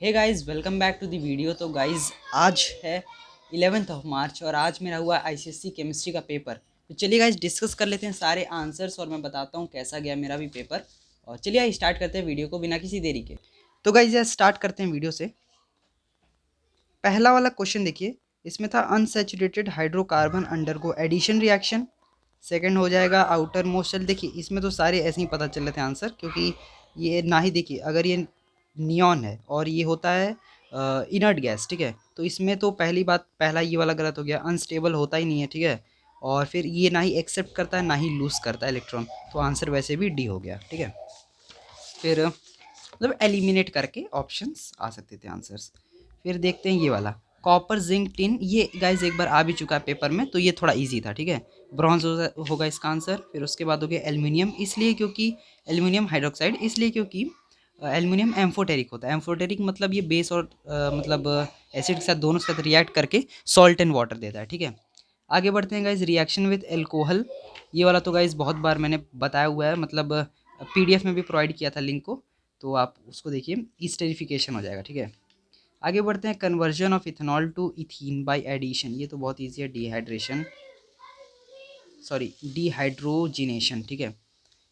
Hey guys, welcome back to the video. तो guys, आज है 11 मार्च और आज मेरा हुआ आईसीएससी केमिस्ट्री का पेपर। तो चलिए गाइस, डिस्कस कर लेते हैं सारे आंसर्स और मैं बताता हूँ कैसा गया मेरा भी पेपर। और चलिए स्टार्ट करते हैं वीडियो को बिना किसी देरी के। तो गाइस यार, स्टार्ट करते हैं वीडियो से। पहला वाला क्वेश्चन देखिए, इसमें था unsaturated hydrocarbon undergo addition reaction. Second हो जाएगा आउटर मोस्ट शेल। देखिए इसमें तो सारे ऐसे ही पता चल रहे थे आंसर, क्योंकि ये ना ही देखिए, अगर ये नियॉन है और ये होता है इनर्ट गैस, ठीक है, तो इसमें तो पहली बात, पहला ये वाला गलत हो गया, अनस्टेबल होता ही नहीं है, ठीक है। और फिर ये ना ही एक्सेप्ट करता है ना ही लूज करता है इलेक्ट्रॉन, तो आंसर वैसे भी डी हो गया, ठीक है। फिर मतलब एलिमिनेट करके ऑप्शंस आ सकते थे आंसर्स। फिर देखते हैं ये वाला कॉपर जिंक टिन। ये गाइज एक बार आ भी चुका है पेपर में, तो ये थोड़ा इजी था, ठीक है। ब्रॉन्ज होगा इसका आंसर। फिर उसके बाद हो गया एल्यूमिनियम, इसलिए क्योंकि एल्यूमिनियम हाइड्रोक्साइड, इसलिए क्योंकि एल्यूमिनियम एम्फोटेरिक होता है। एम्फोटेरिक मतलब ये बेस और मतलब एसिड के साथ दोनों के साथ रिएक्ट करके सॉल्ट एंड वाटर देता है, ठीक है। आगे बढ़ते हैं गाइज, रिएक्शन विद एल्कोहल। ये वाला तो गाइज बहुत बार मैंने बताया हुआ है, मतलब पीडीएफ में भी प्रोवाइड किया था लिंक को, तो आप उसको देखिए, ईस्टरिफिकेशन हो जाएगा, ठीक है। आगे बढ़ते हैं, conversion of ethanol to ethene by addition. ये तो बहुत ईजी है, डिहाइड्रेशन, सॉरी डिहाइड्रोजिनेशन, ठीक है।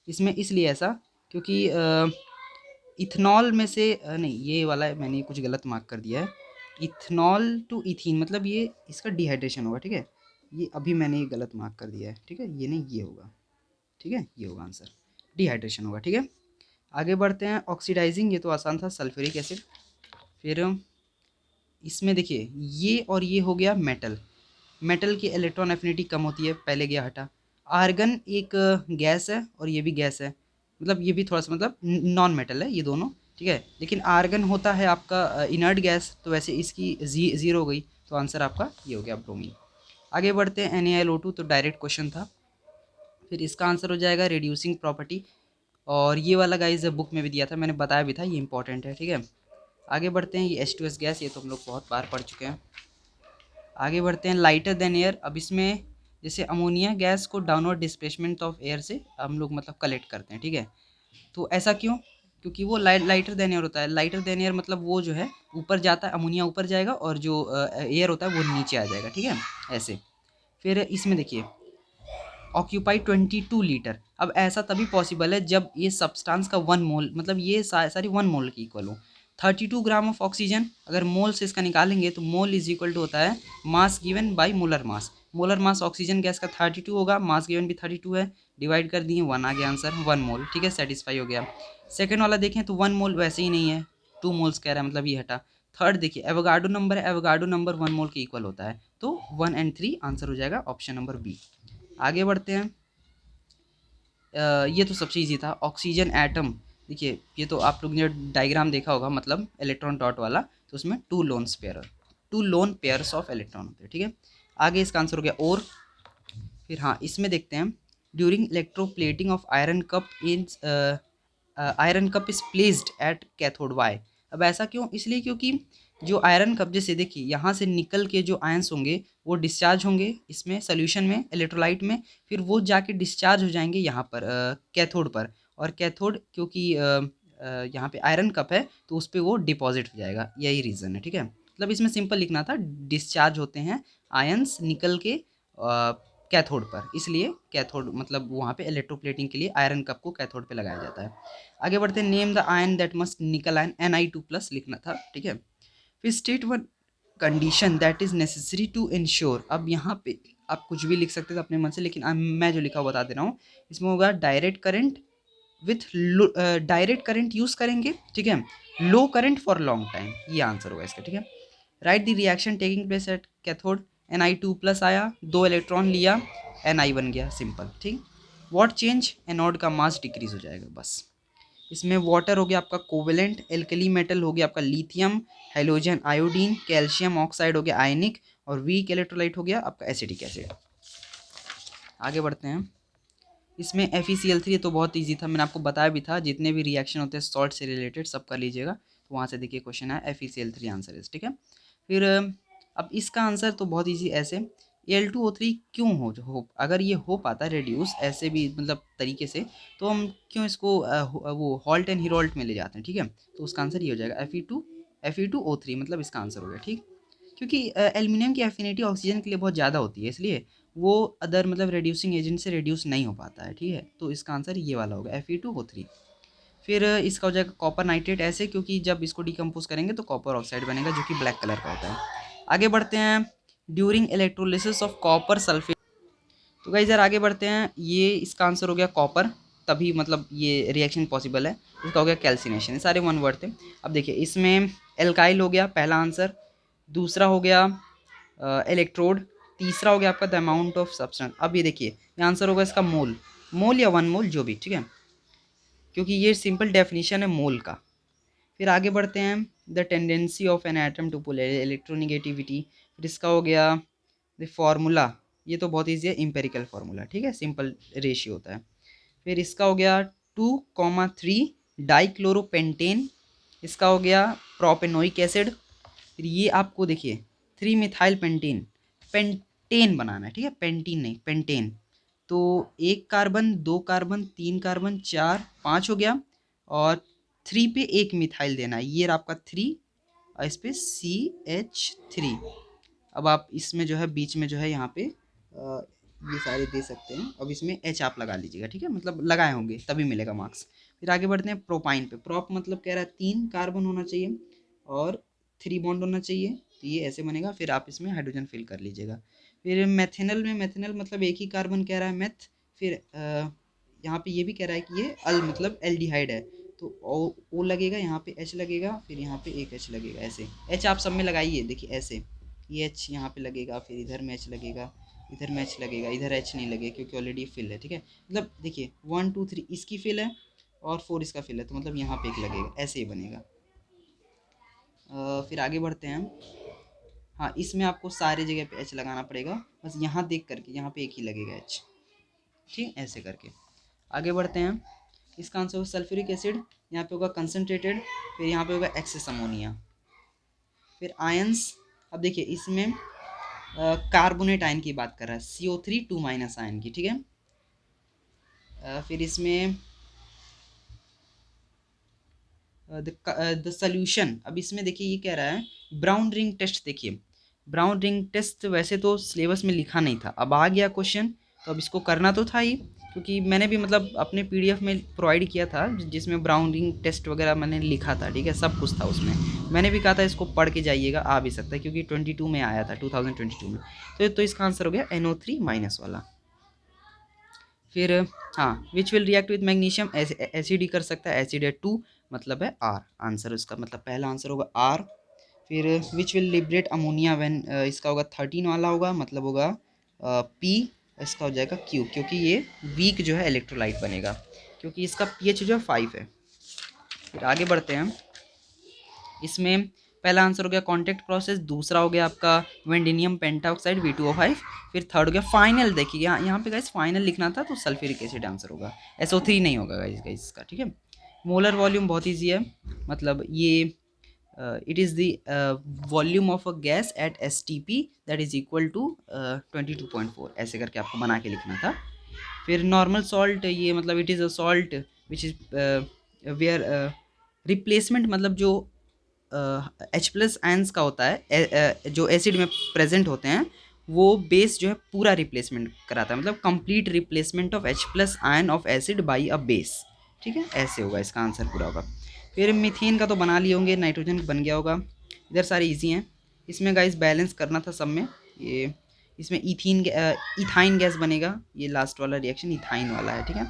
इसमें इसलिए ऐसा क्योंकि इथेनॉल में से नहीं, ये वाला है, मैंने कुछ गलत मार्क कर दिया है। इथेनॉल टू इथीन मतलब ये इसका डिहाइड्रेशन होगा, ठीक है। ये अभी मैंने ये गलत मार्क कर दिया है, ठीक है, ये नहीं ये होगा, ठीक है, ये होगा आंसर, डिहाइड्रेशन होगा, ठीक है। आगे बढ़ते हैं, ऑक्सीडाइजिंग, ये तो आसान था, सल्फ्यूरिक एसिड। फिर इसमें देखिए ये और ये हो गया मेटल। मेटल की इलेक्ट्रॉन एफिनिटी कम होती है, पहले गया हटा। आर्गन एक गैस है और ये भी गैस है, मतलब ये भी थोड़ा सा मतलब नॉन मेटल है ये दोनों, ठीक है। लेकिन आर्गन होता है आपका इनर्ट गैस, तो वैसे इसकी जीरो हो गई, तो आंसर आपका ये हो गया ब्रोमीन। आगे बढ़ते हैं, NaLO2 तो डायरेक्ट क्वेश्चन था। फिर इसका आंसर हो जाएगा रिड्यूसिंग प्रॉपर्टी, और ये वाला गाइस बुक में भी दिया था, मैंने बताया भी था, ये इंपॉर्टेंट है, ठीक है। आगे बढ़ते हैं, ये H2S गैस, ये तो हम लोग बहुत बार पढ़ चुके हैं। आगे बढ़ते हैं, लाइटर देन एयर। अब इसमें जैसे अमोनिया गैस को डाउनवर्ड डिस्प्लेसमेंट ऑफ एयर से हम लोग मतलब कलेक्ट करते हैं, ठीक है। तो ऐसा क्यों? क्योंकि वो लाइटर देन एयर होता है। लाइटर देन एयर मतलब वो जो है ऊपर जाता है, अमोनिया ऊपर जाएगा और जो एयर होता है वो नीचे आ जाएगा, ठीक है, ऐसे। फिर इसमें देखिए ऑक्यूपाई 22 लीटर। अब ऐसा तभी पॉसिबल है जब ये सब्सटेंस का 1 मोल, मतलब ये सारी 1 मोल की इक्वल हो। 32 ग्राम ऑफ ऑक्सीजन, अगर मोल से इसका निकालेंगे तो मोल इज इक्वल टू होता है mass given by molar mass. Molar mass oxygen gas का 32 होगा, मास गिवन भी 32 है, डिवाइड कर दिए 1 आ गया आंसर, 1 मोल, ठीक है, सेटिस्फाई हो गया। सेकेंड वाला देखें तो 1 मोल वैसे ही नहीं है, 2 मोल्स कह रहा है, मतलब ये हटा। थर्ड देखिए एवोगाड्रो नंबर है, एवोगाड्रो नंबर 1 मोल के इक्वल होता है, तो 1 एंड 3 आंसर हो जाएगा ऑप्शन नंबर बी। आगे बढ़ते हैं, ये तो सबसे ईजी था, ऑक्सीजन एटम। देखिए ये तो आप लोग ने डायग्राम देखा होगा, मतलब इलेक्ट्रॉन डॉट वाला, तो उसमें two lone pairs of electron होते हैं, ठीक है। आगे इसका आंसर हो गया और। फिर हाँ, इसमें देखते हैं, during electroplating of iron cup in iron cup is placed at cathode why. अब ऐसा क्यों? इसलिए क्योंकि जो आयरन कप, जैसे देखिए यहाँ से निकल के जो आयंस होंगे वो डिस्चार्ज होंगे इसमें सोल्यूशन में, इलेक्ट्रोलाइट में, फिर वो जाके डिस्चार्ज हो जाएंगे यहाँ पर कैथोड पर। और कैथोड क्योंकि यहाँ पे आयरन कप है तो उस पर वो डिपॉजिट हो जाएगा, यही रीज़न है, ठीक है। मतलब इसमें सिंपल लिखना था, डिस्चार्ज होते हैं आयंस निकल के कैथोड पर, इसलिए कैथोड मतलब वहाँ पे इलेक्ट्रोप्लेटिंग के लिए आयरन कप को कैथोड पे लगाया जाता है। आगे बढ़ते हैं, name the ion that must nickel ion, Ni2+ लिखना था, ठीक है। फिर state one condition that is necessary to ensure. अब यहाँ पे आप कुछ भी लिख सकते थे अपने मन से, लेकिन मैं जो लिखा बता दे रहा हूँ। इसमें होगा direct current with direct current use करेंगे, ठीक है, लो करंट फॉर लॉन्ग टाइम, ये आंसर होगा इसका, ठीक है। Right the reaction taking place at cathode, Ni2+ आया, 2 इलेक्ट्रॉन लिया, Ni बन गया, सिंपल, ठीक। What change? एनोड का मास डिक्रीज हो जाएगा, बस। इसमें वाटर हो गया आपका कोवेलेंट, एल्कली मेटल हो गया आपका lithium, halogen iodine, calcium oxide हो गया आयनिक, और वीक इलेक्ट्रोलाइट हो गया आपका एसिटिक एसिड। आगे बढ़ते हैं, इसमें FeCl3 तो बहुत इजी था, मैंने आपको बताया भी था, जितने भी रिएक्शन होते हैं सॉल्ट से रिलेटेड सब कर लीजिएगा, तो वहाँ से देखिए क्वेश्चन है FeCl3 आंसर इज, ठीक है। फिर अब इसका आंसर तो बहुत ईजी, ऐसे Al2O3 क्यों हो अगर ये हो पाता है रेड्यूस ऐसे भी मतलब तरीके से, तो हम क्यों इसको वो हॉल्ट एंड हीरोल्ट में ले जाते हैं, ठीक है। तो उसका आंसर ये हो जाएगा Fe2 Fe2O3 मतलब इसका आंसर हो गया, ठीक। क्योंकि एल्युमिनियम की एफिनिटी ऑक्सीजन के लिए बहुत ज़्यादा होती है, इसलिए वो अदर मतलब रिड्यूसिंग एजेंट से रिड्यूस नहीं हो पाता है, ठीक है। तो इसका आंसर ये वाला होगा Fe2O3। फिर इसका हो जाएगा कॉपर नाइट्रेट, ऐसे क्योंकि जब इसको डिकम्पोज करेंगे तो कॉपर ऑक्साइड बनेगा जो कि ब्लैक कलर का होता है। आगे बढ़ते हैं, during electrolysis of copper sulphate. तो गाइस यार आगे बढ़ते हैं, ये इसका आंसर हो गया कॉपर, तभी मतलब ये रिएक्शन पॉसिबल है। इसका हो गया कैल्सिनेशन। ये सारे वन वर्ड थे। अब देखिए इसमें एल्काइल हो गया पहला आंसर, दूसरा हो गया इलेक्ट्रोड, तीसरा हो गया आपका द अमाउंट ऑफ सब्सटेंस। अब ये देखिए ये आंसर होगा इसका मोल, मोल या वन मोल जो भी, ठीक है, क्योंकि ये सिंपल डेफिनेशन है मोल का। फिर आगे बढ़ते हैं, the tendency of an atom to pull electronegativity. फिर इसका हो गया द फार्मूला, ये तो बहुत ईजी है, इम्पेरिकल फार्मूला, ठीक है, सिंपल रेशियो होता है। फिर इसका हो गया 2,3 डाइक्लोरोपेंटेन। इसका हो गया प्रोपेनोइक एसिड। फिर ये आपको देखिए 3 मिथाइल पेंटेन, पेंटेन बनाना है, ठीक है, पेंटीन नहीं पेंटेन। तो एक कार्बन, दो कार्बन, तीन कार्बन, चार, पाँच हो गया, और 3 पे एक मिथाइल देना है, ये रहा आपका 3, और इस पे CH3। अब आप इसमें जो है बीच में जो है यहाँ पे ये सारे दे सकते हैं। अब इसमें H आप लगा लीजिएगा, ठीक है, मतलब लगाए होंगे तभी मिलेगा मार्क्स। फिर आगे बढ़ते हैं प्रोपाइन पे। प्रोप मतलब कह रहा है 3 कार्बन होना चाहिए और 3 बॉन्ड होना चाहिए, तो ये ऐसे बनेगा। फिर आप इसमें हाइड्रोजन फिल कर लीजिएगा। फिर मैथेनल में, मैथेनल मतलब एक ही कार्बन कह रहा है मैथ। फिर यहाँ पे ये भी कह रहा है कि ये अल मतलब एल्डिहाइड है, तो ओ लगेगा, यहाँ पे H लगेगा, फिर यहाँ पे एक H लगेगा, ऐसे H आप सब में लगाइए, देखिए ऐसे ये H यहाँ पे लगेगा, फिर इधर में H लगेगा, इधर में H लगेगा, इधर H नहीं लगेगा क्योंकि ऑलरेडी फिल है, ठीक है। मतलब देखिए 1 2 3 इसकी फिल है और 4 इसका फिल है, तो मतलब यहाँ पे एक लगेगा, ऐसे ही बनेगा। फिर आगे बढ़ते हैं, हाँ इसमें आपको सारी जगह पे H लगाना पड़ेगा, बस यहाँ देख करके यहाँ पे एक ही लगेगा H, ठीक, ऐसे करके। आगे बढ़ते हैं, इसका आंसर होगा सल्फ्यूरिक एसिड, यहाँ पे होगा कंसनट्रेटेड, फिर यहाँ पे होगा एक्सेस अमोनिया। फिर आयंस, अब देखिए इसमें कार्बोनेट आयन की बात कर रहा है, CO3 2 माइनस आयन की, ठीक है। फिर इसमें द सॉल्यूशन, अब इसमें देखिए ये कह रहा है ब्राउन रिंग टेस्ट। देखिए ब्राउन रिंग टेस्ट वैसे तो सिलेबस में लिखा नहीं था, अब आ गया क्वेश्चन, तो अब इसको करना तो था ही, क्योंकि मैंने भी मतलब अपने PDF में प्रोवाइड किया था जिसमें ब्राउन रिंग टेस्ट वगैरह मैंने लिखा था, ठीक है, सब कुछ था उसमें। मैंने भी कहा था इसको पढ़ के जाइएगा, आ भी सकता है क्योंकि 22 में आया था, 2022 में। तो इसका आंसर हो गया NO3 माइनस वाला। फिर हाँ, which will react with magnesium, acid ही कर सकता है, एसिड है 2 मतलब है R, आंसर उसका मतलब पहला आंसर होगा R। फिर which will liberate ammonia when, इसका होगा 13 वाला होगा, मतलब होगा P, इसका हो जाएगा Q, क्योंकि ये वीक जो है इलेक्ट्रोलाइट बनेगा, क्योंकि इसका pH जो है 5 है। फिर आगे बढ़ते हैं, इसमें पहला आंसर हो गया कॉन्टैक्ट प्रोसेस, दूसरा हो गया आपका वेंडिनियम पेंटाऑक्साइड V2O5, फिर थर्ड हो गया फाइनल। देखिए यहाँ पे गाइस फाइनल लिखना था तो सल्फ्यूरिक एसिड आंसर होगा, SO3 नहीं होगा गाइस इसका, ठीक है। मोलर वॉल्यूम बहुत ईजी है, मतलब ये it is the volume of a gas at STP that is equal to 22.4, ऐसे करके आपको बना के लिखना था। फिर नॉर्मल सॉल्ट, ये मतलब it is a salt which is where replacement, मतलब जो H+ आयंस का होता है, जो एसिड में प्रेजेंट होते हैं, वो बेस जो है पूरा रिप्लेसमेंट कराता है, मतलब complete replacement of H+ ion of acid by a base, ठीक है, ऐसे होगा इसका आंसर पूरा होगा। फिर मीथेन का तो बना लिए होंगे, नाइट्रोजन बन गया होगा, इधर सारे इजी हैं। इसमें गाइस बैलेंस करना था सब में, ये इसमें इथाइन गैस बनेगा, ये लास्ट वाला रिएक्शन इथाइन वाला है, ठीक है।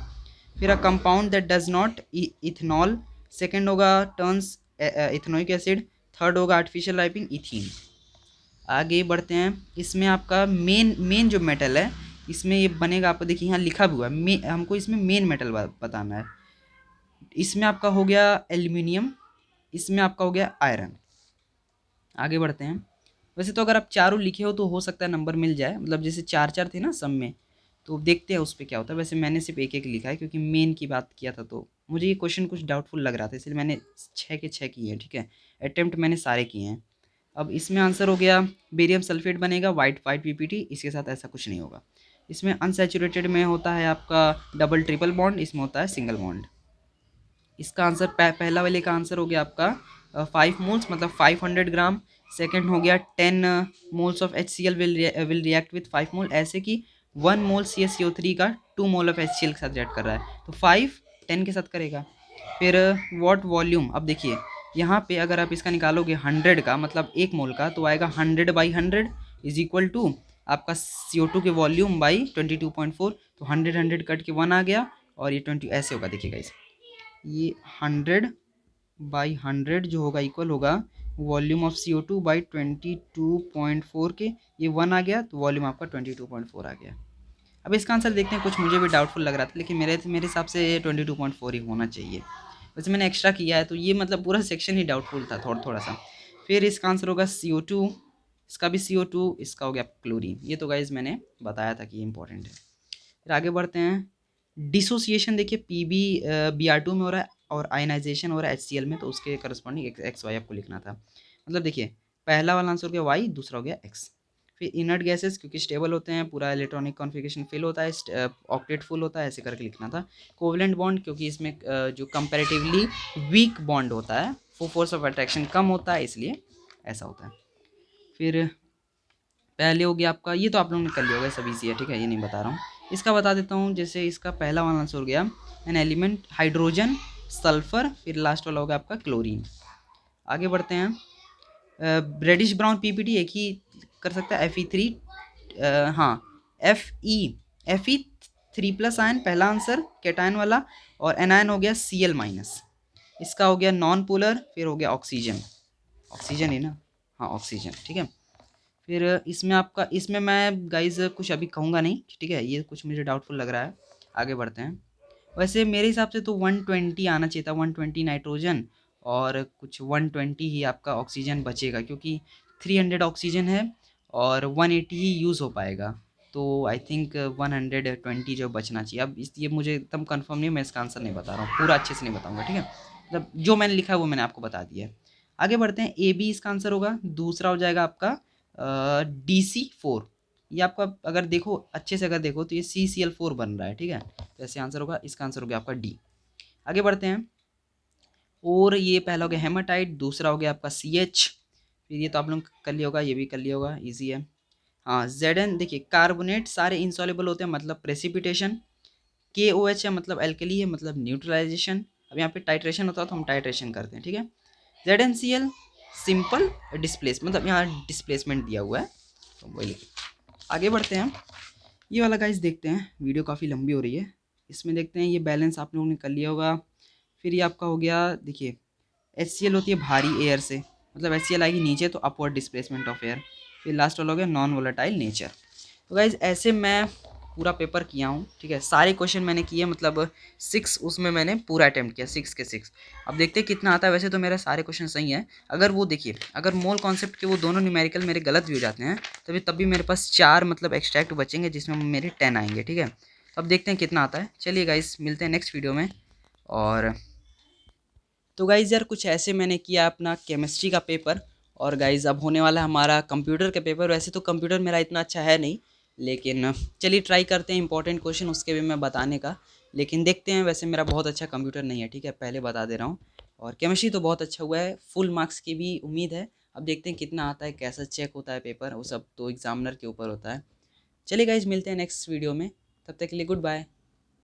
फिर a compound that does not ethanol, second होगा टर्न्स इथेनोइक एसिड, थर्ड होगा आर्टिफिशियल लाइपिंग इथीन। आगे बढ़ते हैं, इसमें आपका मेन मेन जो मेटल है इसमें ये बनेगा, आपको देखिए यहाँ लिखा भी हुआ है, हमको इसमें मेन मेटल बताना है। इसमें आपका हो गया एल्यूमिनियम, इसमें आपका हो गया आयरन। आगे बढ़ते हैं, वैसे तो अगर आप चारों लिखे हो तो हो सकता है नंबर मिल जाए, मतलब जैसे 4 4 थे ना सब में, तो देखते हैं उस पर क्या होता है। वैसे मैंने सिर्फ एक एक लिखा है क्योंकि मेन की बात किया था, तो मुझे ये क्वेश्चन कुछ डाउटफुल लग रहा था, इसलिए मैंने 6 के 6 किए हैं, ठीक है, अटेम्प्ट मैंने सारे किए हैं। अब इसमें आंसर हो गया बेरियम सल्फेट बनेगा, वाइट वाइट PPT, इसके साथ ऐसा कुछ नहीं होगा। इसमें अनसैचुरेटेड में होता है आपका डबल ट्रिपल बॉन्ड, इसमें होता है सिंगल बॉन्ड। इसका आंसर पहला वाले का आंसर हो गया आपका 5 मोल्स मतलब 500 ग्राम। सेकंड हो गया 10 moles of HCl will react with 5 मोल, ऐसे कि 1 मोल CaCO3 का 2 मोल ऑफ HCl के साथ रिएक्ट कर रहा है, तो 5 10 के साथ करेगा। फिर वॉट वॉल्यूम, अब देखिए यहाँ पे अगर आप इसका निकालोगे 100 का मतलब 1 मोल का, तो आएगा 100/100 इज इक्वल टू आपका CO2 के वॉल्यूम बाई 22.4, तो 100 कट के 1 आ गया और ये 20 ऐसे होगा। देखिएगा इस ये 100/100 जो होगा इक्वल होगा वॉल्यूम ऑफ CO2 बाई 22.4 के, ये 1 आ गया तो वॉल्यूम आपका 22.4 आ गया। अब इसका आंसर देखते हैं, कुछ मुझे भी डाउटफुल लग रहा था लेकिन मेरे हिसाब से 22.4 ही होना चाहिए। वैसे मैंने एक्स्ट्रा किया है तो ये मतलब पूरा सेक्शन ही डाउटफुल था थोड़ा थोड़ा सा। फिर इसका आंसर होगा CO2, इसका भी CO2, इसका हो गया क्लोरीन। ये तो गाइज मैंने बताया था कि ये इंपॉर्टेंट है। फिर आगे बढ़ते हैं। डिसोसिएशन देखिए Br2 में हो रहा है और आयनाइजेशन हो रहा है HCl में, तो उसके करस्पॉन्डिंग XY आपको लिखना था। मतलब देखिए पहला वाला आंसर हो गया Y, दूसरा हो गया X। फिर इनर्ट गैसेस क्योंकि स्टेबल होते हैं, पूरा इलेक्ट्रॉनिक कॉन्फ़िगरेशन फिल होता है, ऑक्टेट फुल होता है, ऐसे करके लिखना था। कोवलेंट बॉन्ड क्योंकि इसमें जो कंपैरेटिवली वीक बॉन्ड होता है वो फोर्स ऑफ अट्रैक्शन कम होता है, इसलिए ऐसा होता है। फिर पहले हो गया आपका, ये तो आप लोगों ने कर लिया होगा, सब इजी है, ठीक है, ये नहीं बता रहा हूँ। इसका बता देता हूँ, जैसे इसका पहला वाला आंसर हो गया एन एलिमेंट हाइड्रोजन सल्फर, फिर लास्ट वाला होगा आपका क्लोरीन। आगे बढ़ते हैं। रेडिश ब्राउन PPT एक ही कर सकता है, Fe3, हाँ Fe3+ आयन पहला आंसर कैटायन वाला, और एनायन हो गया Cl-। इसका हो गया नॉन पोलर, फिर हो गया ऑक्सीजन, ऑक्सीजन है ना, हाँ ऑक्सीजन, ठीक है। फिर इसमें आपका, इसमें मैं गाइज कुछ अभी कहूँगा नहीं, ठीक है, ये कुछ मुझे डाउटफुल लग रहा है। आगे बढ़ते हैं। वैसे मेरे हिसाब से तो 120 आना चाहिए था, 120 नाइट्रोजन और कुछ 120 ही आपका ऑक्सीजन बचेगा, क्योंकि 300 ऑक्सीजन है और 180 ही यूज़ हो पाएगा, तो आई थिंक 120 जो बचना चाहिए। अब इस ये मुझे एकदम कंफर्म नहीं, मैं इसका आंसर नहीं बता रहा हूँ, पूरा अच्छे से नहीं बताऊँगा, ठीक है, मतलब जो मैंने लिखा है वो मैंने आपको बता दिया है। आगे बढ़ते हैं। AB इसका आंसर होगा, दूसरा हो जाएगा आपका DC4। ये आपका अगर देखो अच्छे से, अगर देखो तो ये CCl4 बन रहा है, ठीक है, तो ऐसे आंसर होगा, इसका आंसर हो गया आपका D। आगे बढ़ते हैं। और ये पहला हो गया हेमाटाइट, दूसरा हो गया आपका CH, फिर ये तो आप लोग कर लिया होगा, ये भी कर लिया होगा, ईजी है। हाँ Zn देखिए कार्बोनेट सारे इंसॉल्युबल होते हैं मतलब प्रेसिपिटेशन, KOH है मतलब एल्कली है मतलब न्यूट्रलाइजेशन। अब यहाँ पे टाइट्रेशन होता है तो हम टाइट्रेशन करते हैं, ठीक है। ZnCl सिंपल डिस्प्लेस, मतलब यहाँ डिस्प्लेसमेंट दिया हुआ है तो वही लिखिए। आगे बढ़ते हैं। ये वाला गाइस देखते हैं, वीडियो काफ़ी लंबी हो रही है, इसमें देखते हैं। ये बैलेंस आप लोगों ने कर लिया होगा। फिर ये आपका हो गया, देखिए HCl होती है भारी एयर से, मतलब HCl आएगी नीचे तो अपवर्ड डिस्प्लेसमेंट ऑफ एयर। फिर लास्ट वाला हो गया नॉन वोलेटाइल नेचर। तो गाइज ऐसे मैं पूरा पेपर किया हूँ, ठीक है, सारे क्वेश्चन मैंने किए, मतलब 6 उसमें मैंने पूरा अटैम्प्ट किया, 6 के 6। अब देखते हैं कितना आता है। वैसे तो मेरे सारे क्वेश्चन सही हैं, अगर वो देखिए अगर मोल कॉन्सेप्ट के वो दोनों न्यूमेरिकल मेरे गलत भी हो जाते हैं तब भी मेरे पास 4 मतलब एक्सट्रैक्ट बचेंगे जिसमें मेरे 10 आएंगे, ठीक है। अब देखते हैं कितना आता है। चलिए गाइज मिलते हैं नेक्स्ट वीडियो में। और तो गाइज़ यार कुछ ऐसे मैंने किया अपना केमिस्ट्री का पेपर, और गाइज़ अब होने वाला है हमारा कंप्यूटर का पेपर। वैसे तो कंप्यूटर मेरा इतना अच्छा है नहीं, लेकिन चलिए ट्राई करते हैं इंपॉर्टेंट क्वेश्चन उसके भी मैं बताने का, लेकिन देखते हैं। वैसे मेरा बहुत अच्छा कंप्यूटर नहीं है, ठीक है, पहले बता दे रहा हूँ। और केमिस्ट्री तो बहुत अच्छा हुआ है, फुल मार्क्स की भी उम्मीद है। अब देखते हैं कितना आता है, कैसा चेक होता है पेपर, वो सब तो एग्जामिनर के ऊपर होता है। चलिए गाइज़ मिलते हैं नेक्स्ट वीडियो में, तब तक के लिए गुड बाय।